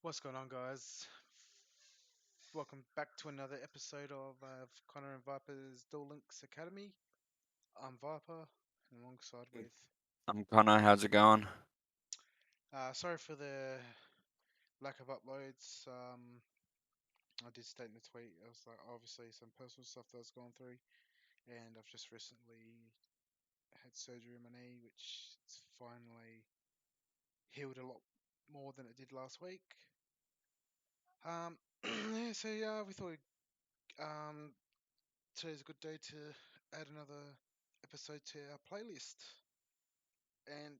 What's going on, guys? Welcome back to another episode of Connor and Viper's Duel Links Academy. I'm Viper, and alongside with. I'm Connor. How's it going? Sorry for the lack of uploads. I did state in the tweet. I was like, obviously, some personal stuff that I was going through, and I've just recently had surgery on my knee, which it's finally healed a lot more than it did last week. Yeah, we thought um, today's a good day to add another episode to our playlist. And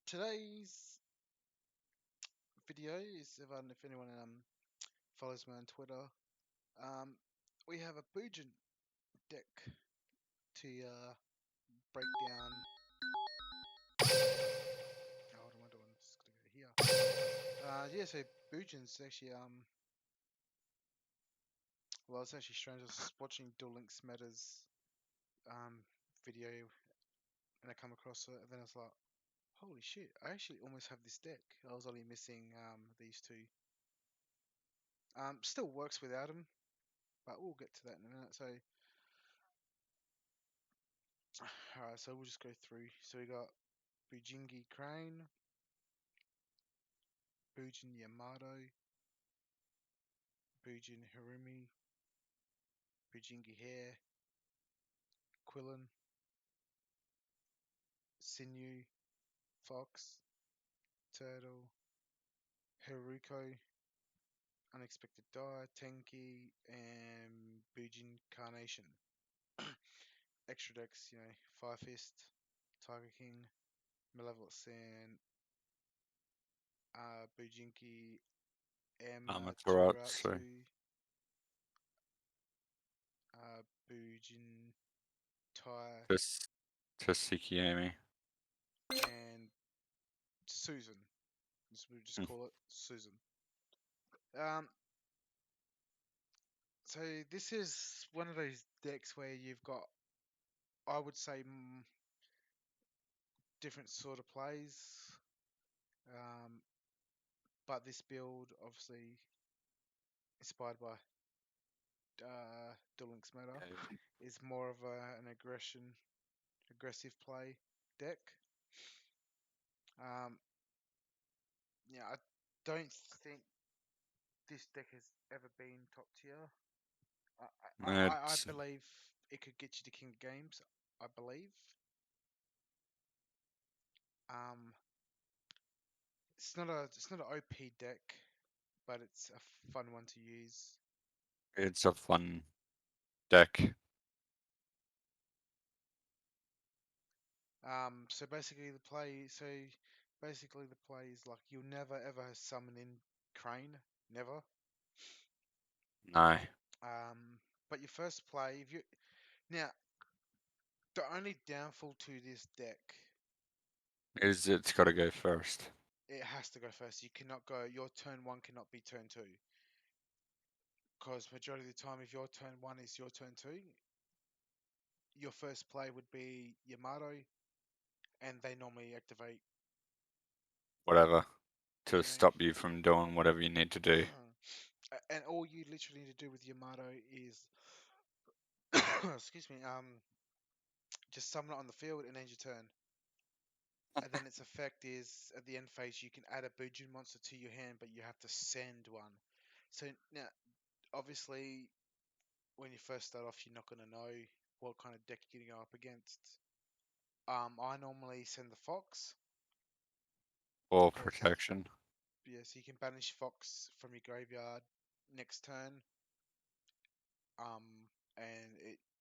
today's video is, if anyone follows me on Twitter, um, we have a Bujin deck to break down. Oh, what am I doing? Just gonna go here. Yeah, so Bujin's actually well, it's actually strange. I was watching Duel Links Meta's um video and I come across it, and then I was like, holy shit! I actually almost have this deck. I was only missing these two. Still works without them, but we'll get to that in a minute. So, alright, so we'll just go through. So we got Bujingi Crane, Bujin Yamato, Bujin Harumi, Bujingi Hare, Quillen, Sinew, Fox, Turtle, Haruko, Unexpected Die, Tenki, and Bujin Carnation. Extra decks, Fire Fist, Tiger King, Malevolent Sand, Bujinki Amaterasu. Amaterasu, Bujin Tai, Just Tsukiyomi. and Susan. We just call it Susan. Um, so this is one of those decks where you've got, I would say, different sort of plays. Um, but this build, obviously inspired by Duel Links Meta, is more of an aggressive play deck. Um, yeah, I don't think this deck has ever been top tier. I It's believe it could get you to King of Games. I believe. Um, it's not an OP deck, but it's a fun one to use. it's a fun deck. So basically the play is like you'll never ever summon in Crane, never. No, But your first play, if you now the only downfall to this deck, is it's got to go first. it has to go first. You cannot go. Your turn one cannot be turn two, because majority of the time, if your turn one is your turn two, your first play would be Yamato, and they normally activate. Whatever to You stop you from doing whatever you need to know, do. and all you literally need to do with Yamato is, excuse me, just summon it on the field and end your turn. And then its effect is at the end phase you can add a Bujin monster to your hand, but you have to send one. So now, obviously, when you first start off, you're not going to know what kind of deck you're going to go up against. I normally send the Fox Or because protection. yeah, so you can banish Fox from your graveyard next turn, and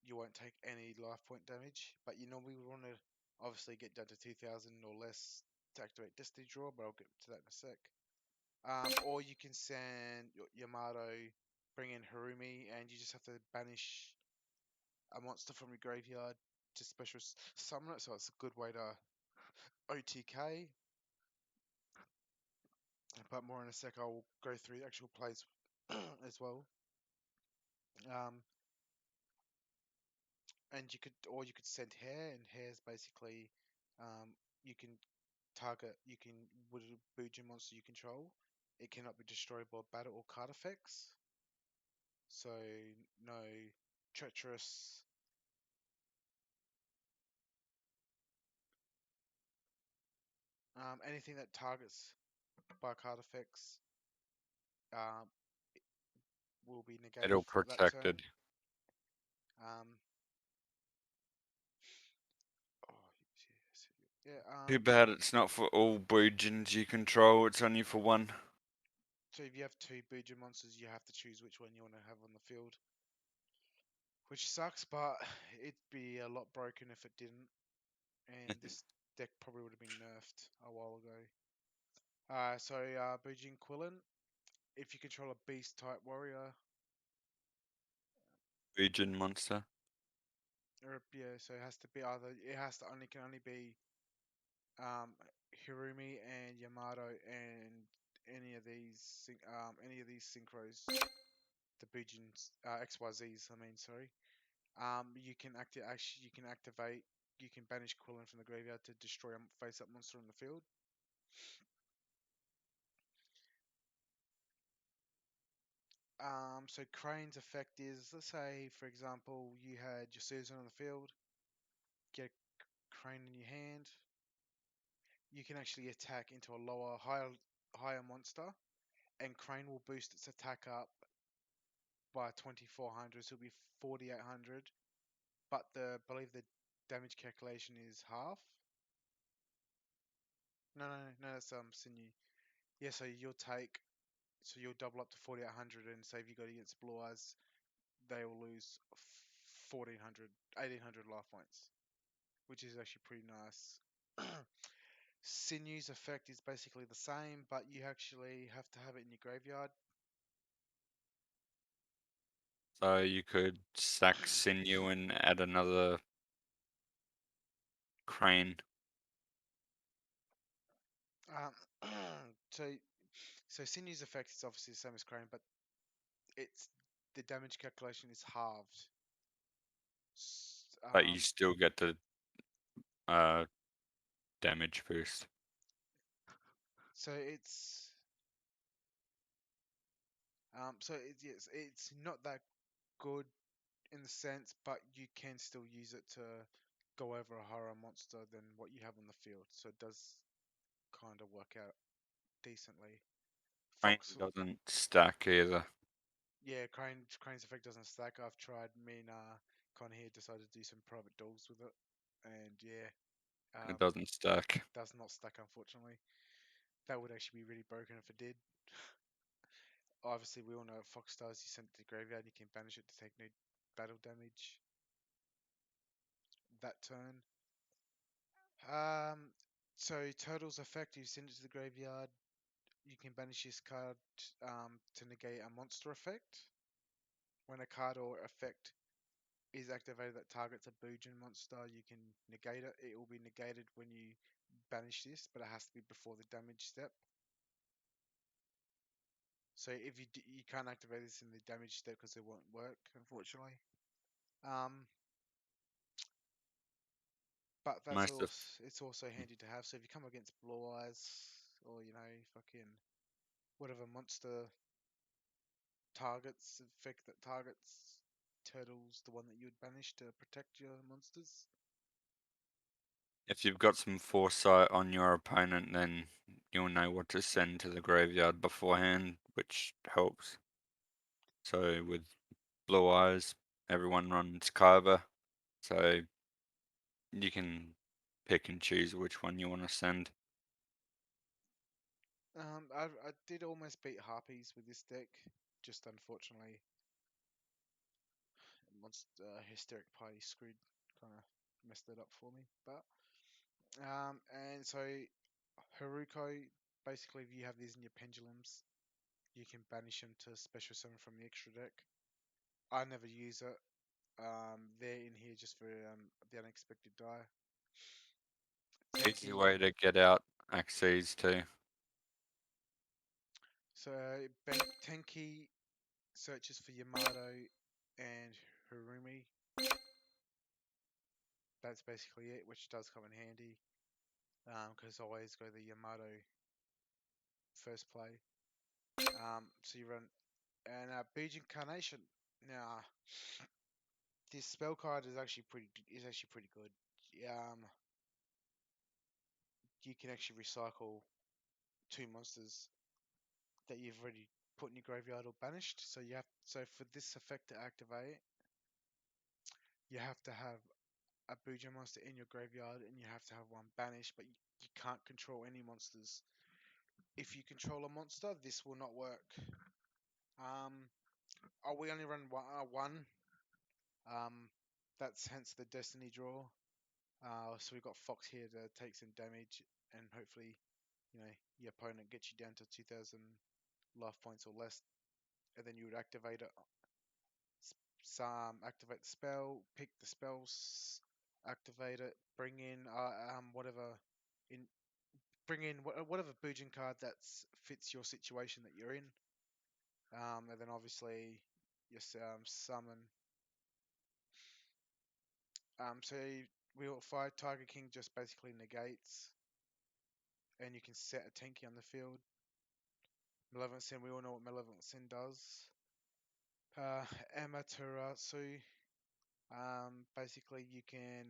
you won't take any life point damage. But you normally would want to obviously get down to 2,000 or less to activate Destiny Draw, but I'll get to that in a sec. Or you can send Yamato, bring in Harumi, and you just have to banish a monster from your graveyard to special summon it. So it's a good way to OTK. But more in a sec, I'll go through the actual plays as well. Um, and you could send Hair, and Hair's basically, you can target, you can with a Bujin monster you control. It cannot be destroyed by battle or card effects. So no treacherous. Anything that targets by card effects um, will be negated It'll for that turn. protected. Um, oh, yes, yeah. Too bad it's not for all Bujins you control, it's only for one. So if you have two Bujin monsters, you have to choose which one you want to have on the field, which sucks. But it'd be a lot broken if it didn't, and this deck probably would have been nerfed a while ago. Bujin Quillen. If you control a beast type warrior, Bujin monster. or yeah, so it has to be either it has to only can only be um, Hirumi and Yamato and any of these synchros, the Bujins XYZs. I mean, sorry. You can you can activate. You can banish Quillen from the graveyard to destroy a face-up monster on the field. So Crane's effect is, let's say, for example, you had your Susan on the field, get a Crane in your hand. You can actually attack into a higher monster, and Crane will boost its attack up by 2400, so it'll be 4800. But I believe the damage calculation is half. No, that's Sinew. Yeah, so you'll double up to 4800, and say if you got against Blue Eyes, they will lose 1400, 1800 life points, which is actually pretty nice. Sinew's effect is basically the same, but you actually have to have it in your graveyard. So you could sack Sinew and add another Crane. Um, so Sinew's effect is obviously the same as Crane, but it's the damage calculation is halved. S- But you Um, still get the uh, damage boost. so yes, it's not that good in the sense, but you can still use it to go over a higher monster than what you have on the field. So it does kind of work out decently. Crane Fox, doesn't stack either. yeah, Crane's effect doesn't stack. I've tried. Me and Con here decided to do some private duels with it, and yeah, It um, doesn't stack. does not stack unfortunately. That would actually be really broken if it did. Obviously, we all know Fox Stars. You send it to the graveyard, you can banish it to take no battle damage that turn. Um, so Turtle's effect, you send it to the graveyard. You can banish this card to negate a monster effect. When a card or effect is activated that targets a Bujin monster, you can negate it. It will be negated when you banish this, but it has to be before the damage step. So if you can't activate this in the damage step because it won't work, unfortunately. Um, but that's Most also of it's also handy to have. So if you come against Blue Eyes or fucking whatever monster targets effect that targets turtles, the one that you would banish to protect your monsters. if you've got some foresight on your opponent, then you'll know what to send to the graveyard beforehand, which helps. So with Blue Eyes, everyone runs Carver, so you can pick and choose which one you want to send. I did almost beat Harpies with this deck, just unfortunately, Hysteric Party screwed, kind of messed it up for me. But and so Haruko, basically, if you have these in your pendulums, you can banish them to special summon from the extra deck. I never use it. They're in here just for the unexpected die. Easy Tenki, way to get out Axes too. Tenki searches for Yamato and Harumi. That's basically it, which does come in handy. Because I always go the Yamato first play. So you run and Bujin Carnation. Now, this spell card is actually pretty good. You can actually recycle two monsters that you've already put in your graveyard or banished. So for this effect to activate, you have to have a Bujin monster in your graveyard and you have to have one banished, but you can't control any monsters. If you control a monster, this will not work. Um, we only run one. Um, that's hence the Destiny draw. So we've got Fox here to take some damage, and hopefully, your opponent gets you down to 2,000 life points or less, and then you would activate it. Activate the spell, pick the spells, activate it, bring in whatever in bring in whatever Bujin card that fits your situation that you're in. And then obviously you summon. So we got five Tiger King just basically negates, and you can set a Tenki on the field. Malevolent Sin, we all know what Malevolent Sin does. Amaterasu, basically you can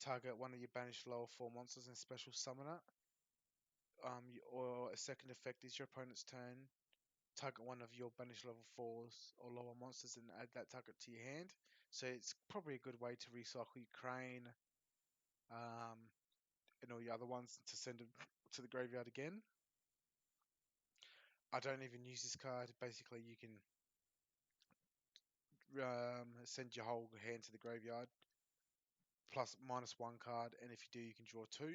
target one of your banished lower four monsters and special summon it. Or a second effect is your opponent's turn. Target one of your banished level fours or lower monsters and add that target to your hand. So it's probably a good way to recycle your Crane, um, and all your other ones to send them to the graveyard again. I don't even use this card. Basically, you can send your whole hand to the graveyard plus minus one card, and if you do, you can draw two.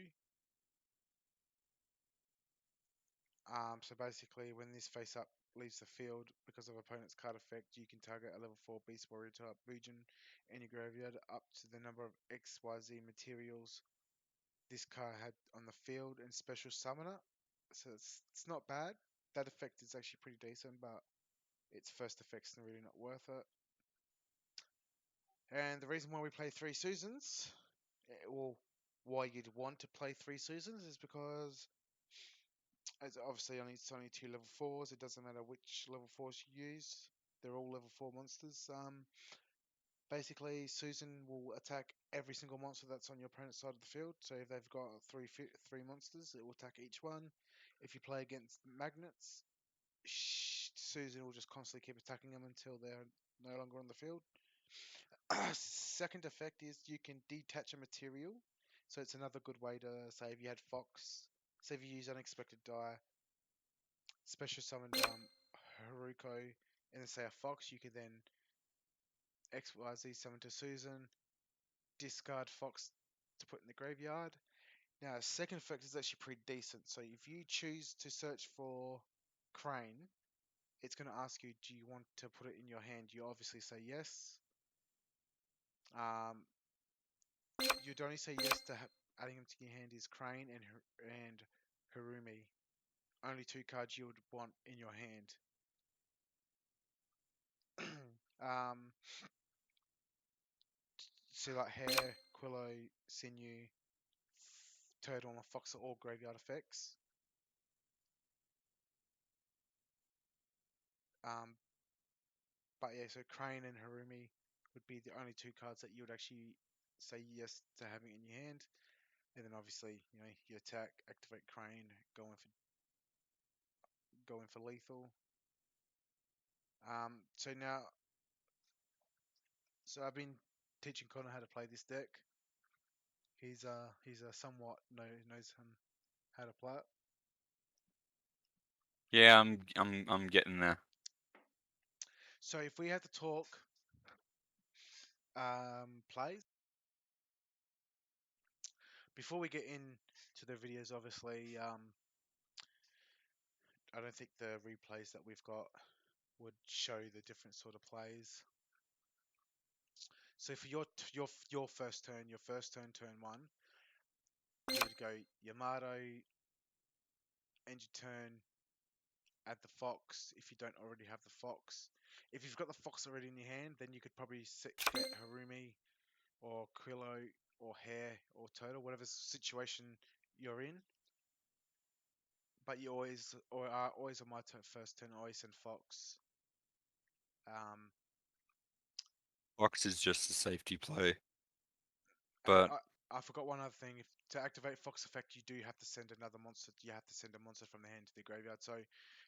So basically, when this face up leaves the field because of opponent's card effect, you can target a level 4 Beast Warrior type Bujin in your graveyard up to the number of XYZ materials this card had on the field and special summon it. So it's not bad. That effect is actually pretty decent, but its first effect's really not worth it. And the reason why we play three Susans, well, why you'd want to play three Susans is because it's only two level fours. It doesn't matter which level fours you use. They're all level four monsters. Basically, Susan will attack every single monster that's on your opponent's side of the field. So if they've got three monsters, it will attack each one. If you play against magnets, Susan will just constantly keep attacking them until they're no longer on the field. Second effect is you can detach a material. So it's another good way to say if you had Fox, say if you use unexpected die, special summoned Haruko, and then say a Fox, you could then XYZ summon to Susan, discard Fox to put in the graveyard. Now, second effect is actually pretty decent. So if you choose to search for Crane, it's going to ask you, do you want to put it in your hand? You obviously say yes. Um, you'd only say yes to adding them to your hand is Crane and Harumi. Only two cards you would want in your hand. um, so like Hair, Quillo, Sinew, Turtle, and Fox are all graveyard effects. Um, but yeah, so Crane and Harumi would be the only two cards that you would actually say yes to having in your hand. And then obviously, you attack, activate Crane, go in for lethal. So now, so I've been teaching Connor how to play this deck. He's a somewhat knows how to play it. Yeah, I'm getting there. So if we had to talk plays before we get into the videos, obviously, I don't think the replays that we've got would show the different sort of plays. So for your first turn, turn one, you would go Yamato, end your turn, add the fox if you don't already have the fox. If you've got the fox already in your hand, then you could probably get Harumi or Quillo or Hare or Turtle, whatever situation you're in. but you always or are always on my first turn. Always send Fox. Um, Fox is just a safety play, and but I forgot one other thing. If to activate Fox effect, you do have to send another monster. You have to send a monster from the hand to the graveyard. So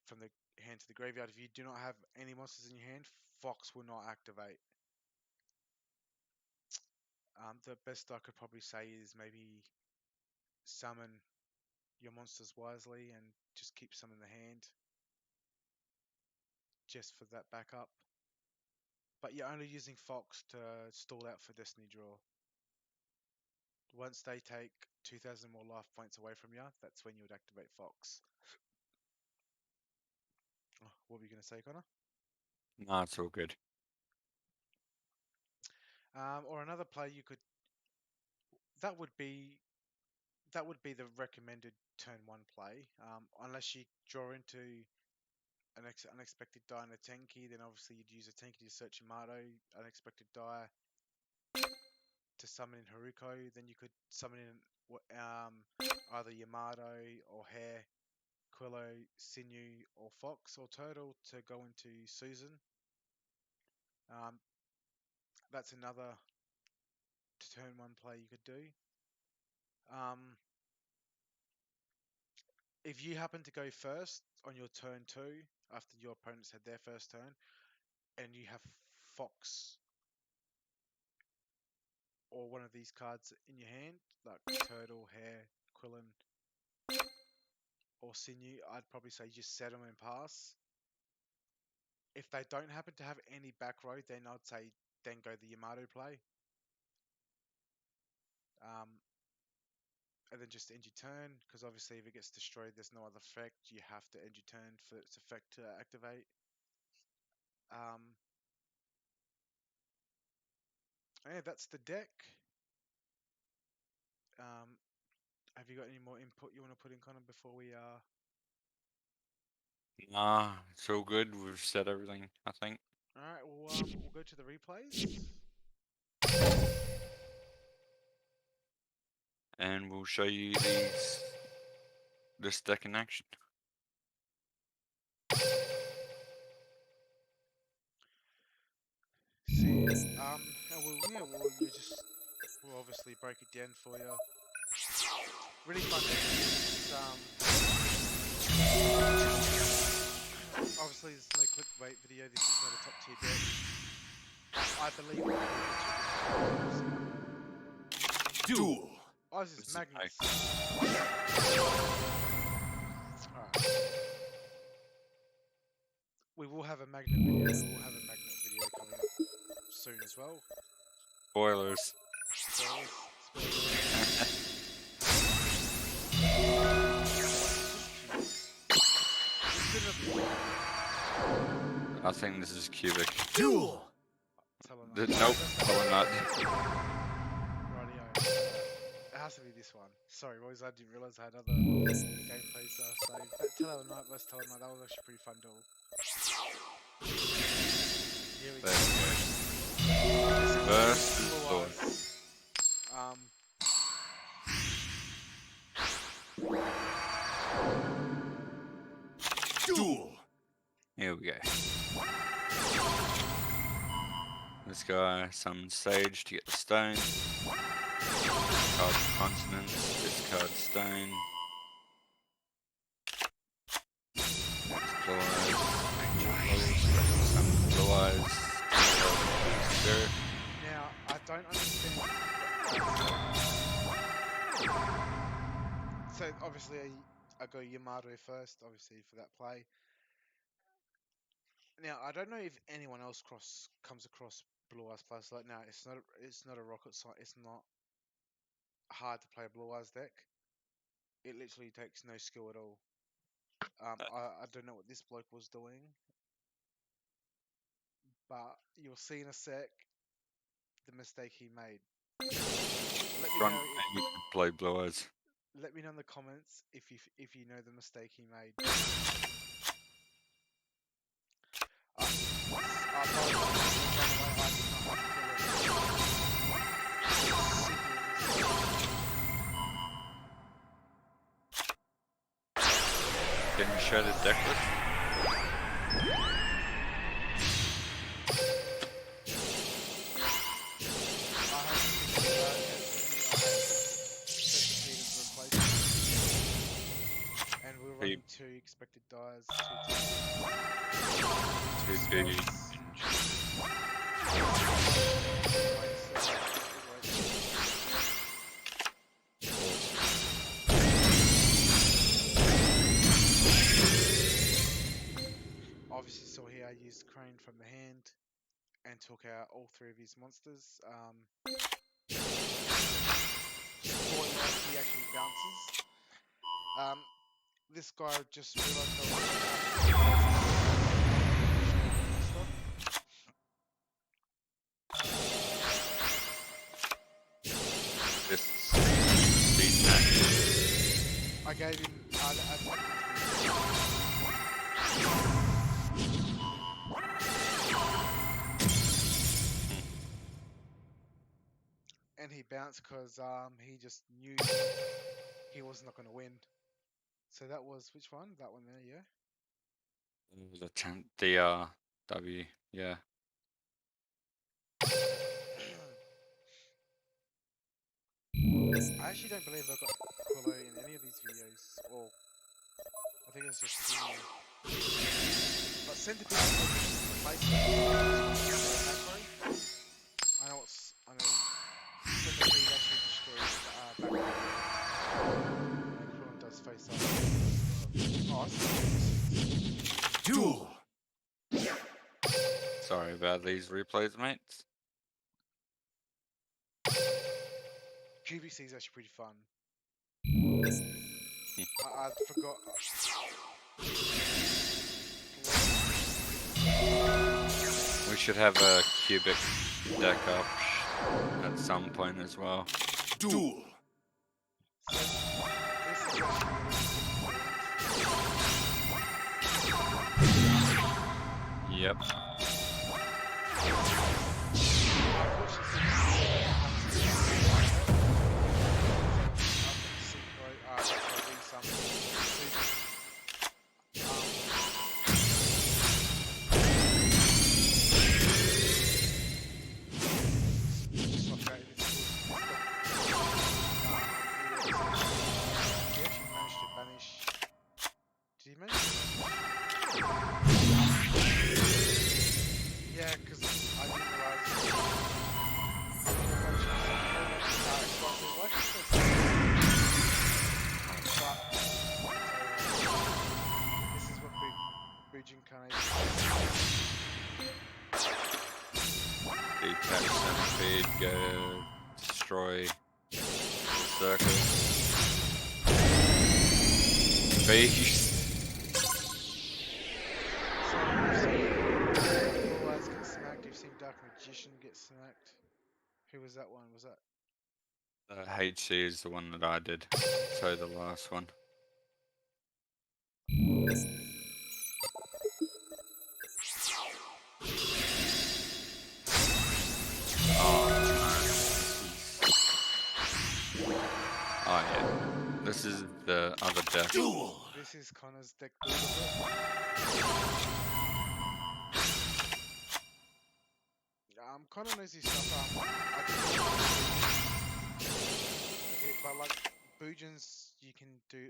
from the hand to the graveyard, if you do not have any monsters in your hand, Fox will not activate. The best I could probably say is maybe summon your monsters wisely and just keep some in the hand just for that backup. But you're only using Fox to stall out for Destiny Draw. Once they take 2,000 more life points away from you, that's when you would activate Fox. Oh, what were you going to say, Connor? nah, it's all good. Or another play you could that would be the recommended turn one play. Unless you draw into an unexpected die in a Tenki, then obviously you'd use a Tenki to search Yamato. Unexpected die to summon in Haruko. Then you could summon in either Yamato or Hare, Quillo, Sinew, or Fox or Turtle to go into Susan. That's another turn one play you could do. If you happen to go first on your turn two, after your opponents had their first turn, and you have Fox or one of these cards in your hand, like Turtle, Hare, Quillen, or Sinew, I'd probably say just set them and pass. If they don't happen to have any back row, then I'd say then go the Yamato play. And then just end your turn, because obviously if it gets destroyed, there's no other effect. You have to end your turn for its effect to activate. Yeah, that's the deck. Have you got any more input you want to put in, Connor, before we Nah, it's all good. We've said everything, I think. All right, well, we'll go to the replays. And we'll show you this deck in action. See, we'll obviously break it down for you. Really fun deck. Obviously, there's no clickbait video. This is not a top tier deck. I believe. Duel. Oh, this is Magnus. Alright. We will have a magnet video. Coming up soon as well. Spoilers. I think this is cubic. Duel. Nope, probably not. Rightio. It has to be this one. Sorry, boys, I didn't realise I had other gameplays saved. That Teller Knight vs Teller Knight, that was actually pretty fun duel. Here we go. Versus Duel. Duel. Here we go. This guy summons Sage to get the stone. Card Consonants, discard stone. Blue Eyes, Ancient Rules, summon Blue Eyes, Spirit. Now, I don't understand. So, obviously, I go Yamato first, obviously, for that play. Now, I don't know if anyone else comes across Blue Eyes Plus. Like, now, it's not a rocket science. It's not hard to play a Blue Eyes deck. It literally takes no skill at all. I don't know what this bloke was doing, but you'll see in a sec the mistake he made. You could play Blue Eyes. Let me know in the comments if you know the mistake he made. Can you show the deck list? And we're Are you- running 2 expected dies, 2 2 big. Obviously, saw here I used Crane from the hand and took out all 3 of his monsters. Spoiler, he actually bounces. This guy just realized that Just these matches. I gave him and he bounced because he just knew he was not going to win. So that was which one? That one there, yeah. The W, yeah. I actually don't believe I got Quillo in any of these videos, or I think it's just Junior. But Centipede is replacement. I know Centipede actually destroys back and Quillen does face up. Oh, I see. Duel. Sorry about these replays, mates. QBC is actually pretty fun. I forgot. We should have a cubic deck up at some point as well. Duel. This is Yep. Did he manage to yeah, because I didn't realize. This is what Bujin kind of. Detach centipede, go destroy the circle. Beast. So you've seen Always get smacked. You've seen Dark Magician get smacked. Who was that one? Was that? HC is the one that I did. So the last one. Oh yeah. This is the other deck. Duel. This is Connor's deck build of it. Connor knows his stuff. I just but like Bujins, you can do any.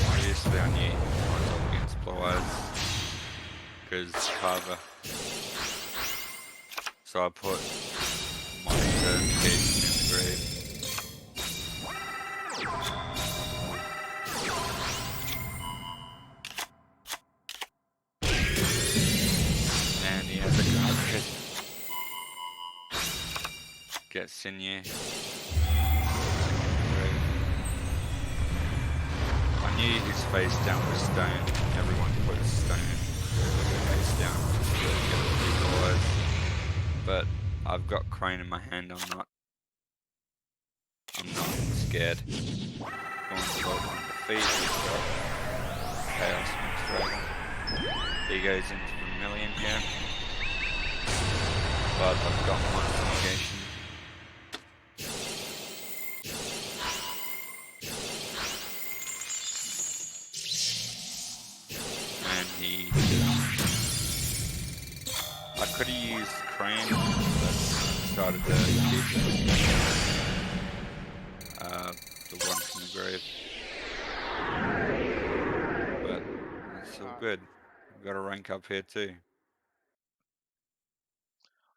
Obviously I need ones up against Blue Eyes. Because Carver. So I put Monster Cage in the grave. And he has a card hit. Get Sinew. I knew his face down was stone. Everyone put a stone face down to get a Blue Eyes. But I've got Crane in my hand, I'm not scared. Going to go on defeat, Chaos Mix Dragon. He goes into Vermilion here. But I've got Monster Negation. he I could have used Crane, but decided to keep the one from the grave. But it's all Alright, good. We've got a rank up here too.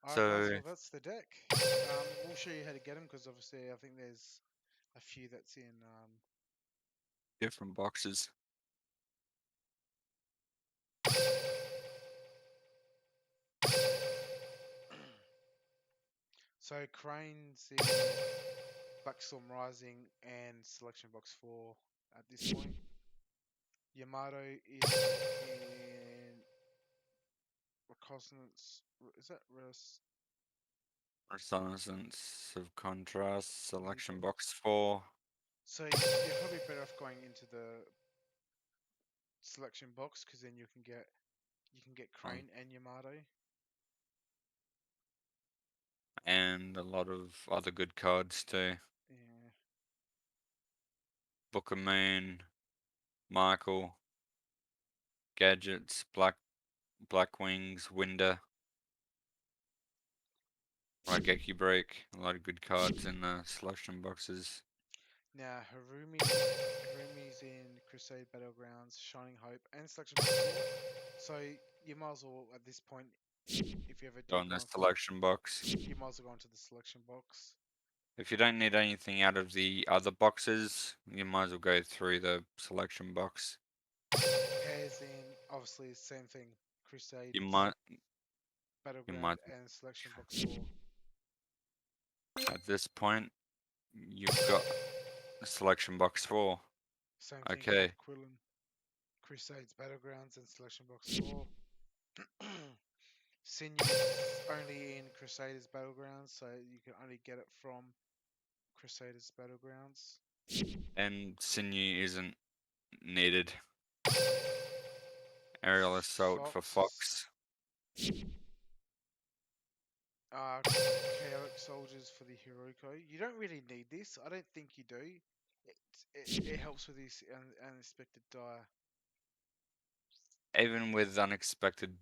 guys, So well that's the deck. We'll show you how to get them because obviously I think there's a few that's in different boxes. so Crane's in Blackstorm Rising and Selection Box 4 at this point. Yamato is in Reconnaissance. Is that Renaissance of Contrast, Mini selection box? box 4, So you're probably better off going into the selection box because then you can get um, Crane and Yamato. and a lot of other good cards too. Yeah. Book of Moon, Michael, Gadgets, Black Wings, Winder, Raigeki Break, a lot of good cards in the selection boxes. Now Harumi's in Crusade Battlegrounds, Shining Hope, and Selection Box 4. So you might as well at this point, if you ever Go do in go the and selection box. you might as well go into the selection box. If you don't need anything out of the other boxes, you might as well go through the selection box. Pairs in obviously the same thing, Crusade You might Battleground and Selection Box 4. at this point you've got a selection box 4. Same thing Okay, with Quillen, Crusades Battlegrounds and Selection Box 4. Sinu's only in Crusaders Battlegrounds, so you can only get it from Crusaders Battlegrounds. and Sinew isn't needed. Aerial assault for Fox, Fox. Chaotic Soldiers for the Hiroko. You don't really need this. I don't think you do. It helps with this unexpected die. Even with unexpected,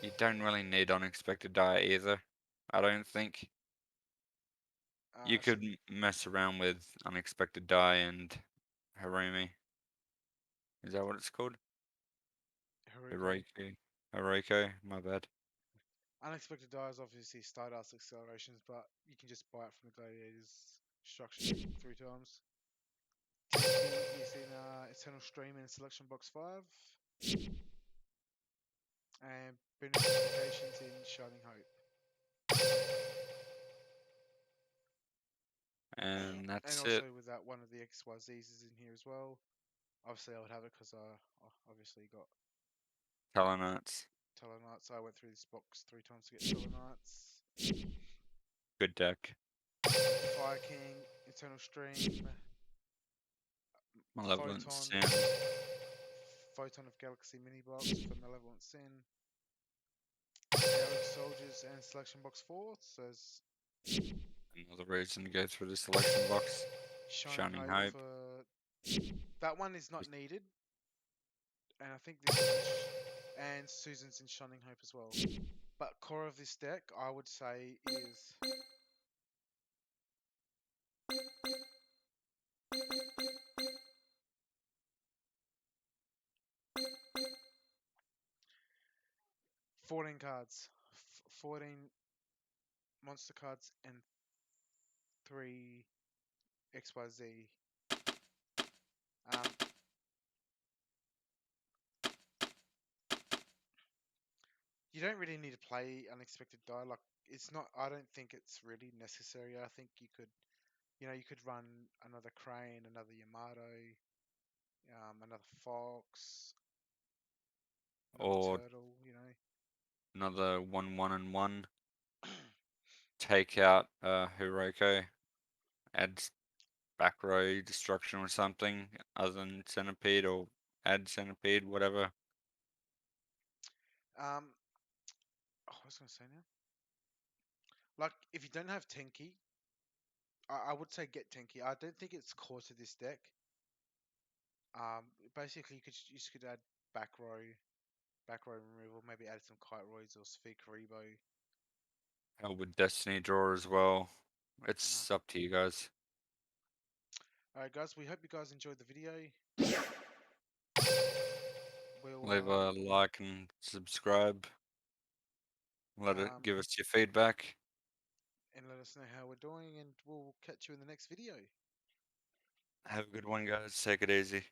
you don't really need unexpected die either. I don't think you So could mess around with unexpected die and Harumi. Is that what it's called? Hiroko. Hiroki. Hiroko. My bad. Unexpected die is obviously Stardust Accelerations, but you can just buy it from the Gladiators structure deck 3 times. Tenki is in Eternal Stream in Selection Box 5. And Beneficiations in Shining Hope. And And that's also it. with that, one of the XYZs is in here as well. Obviously, I would have it because I obviously got Tellarknights. Tellarknights. So I went through this box 3 times to get Tellarknights. Good deck. Fire King, Eternal Stream, Malevolent Photon, Sin. Photon of Galaxy Mini Box for Malevolent Sin, Chaotic Soldiers, and Selection Box 4. So there's Another reason to go through the selection box. Shining Shining Hope Hope. for that one is not needed, and I think this is and Susan's in Shining Hope as well. But core of this deck, I would say, is 14 cards, 14 monster cards, and 3 XYZ. Um, you don't really need to play Unexpected Die. Like, it's not. I don't think it's really necessary. I think you could, you could run another Crane, another Yamato, another Fox, another Or Turtle. another 1 and 1. Take out Hiroko. Add back row destruction or something other than Centipede, or add Centipede, whatever. I was gonna say now. Like, if you don't have Tenki, I would say get Tenki. I don't think it's core to this deck. Basically, you could add back row removal. Maybe add some kite roids or sphere Karibo. Help with Destiny draw as well. It's up to you guys. Alright guys, we hope you guys enjoyed the video. Leave We'll a like and subscribe. Let it give um, us your feedback. and let us know how we're doing, and we'll catch you in the next video. Have a good one, guys. Take it easy.